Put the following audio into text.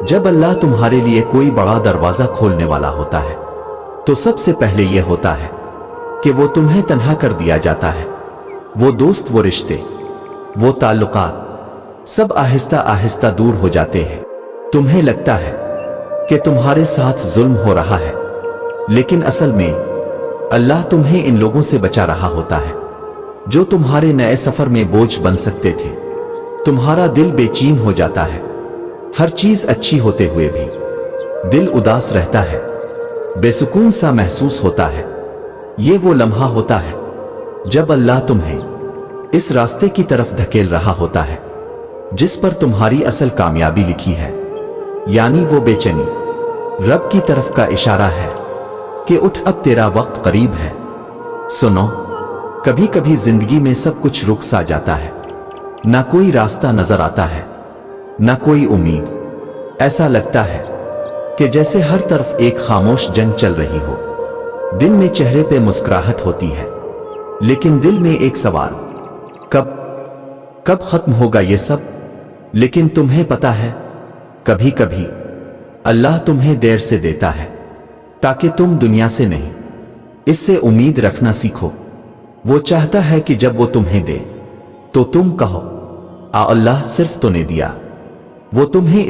जब अल्लाह तुम्हारे लिए कोई बड़ा दरवाजा खोलने वाला होता है तो सबसे पहले यह होता है कि वो तुम्हें तन्हा कर दिया जाता है। वो दोस्त, वो रिश्ते, वो ताल्लुकात सब आहिस्ता आहिस्ता दूर हो जाते हैं। तुम्हें लगता है कि तुम्हारे साथ जुल्म हो रहा है, लेकिन असल में अल्लाह तुम्हें इन लोगों से बचा रहा होता है जो तुम्हारे नए सफर में बोझ बन सकते थे। तुम्हारा दिल बेचैन हो जाता है, हर चीज अच्छी होते हुए भी दिल उदास रहता है, बेसुकून सा महसूस होता है। ये वो लम्हा होता है जब अल्लाह तुम्हें इस रास्ते की तरफ धकेल रहा होता है जिस पर तुम्हारी असल कामयाबी लिखी है। यानी वो बेचैनी रब की तरफ का इशारा है कि उठ, अब तेरा वक्त करीब है। सुनो, कभी कभी जिंदगी में सब कुछ रुक सा जाता है, ना कोई रास्ता नजर आता है, ना कोई उम्मीद। ऐसा लगता है कि जैसे हर तरफ एक खामोश जंग चल रही हो। दिन में चेहरे पे मुस्कुराहट होती है, लेकिन दिल में एक सवाल, कब कब खत्म होगा ये सब। लेकिन तुम्हें पता है, कभी कभी अल्लाह तुम्हें देर से देता है ताकि तुम दुनिया से नहीं, इससे उम्मीद रखना सीखो। वो चाहता है कि जब वो तुम्हें दे तो तुम कहो, आ अल्लाह सिर्फ तूने दिया। वो तुम्हें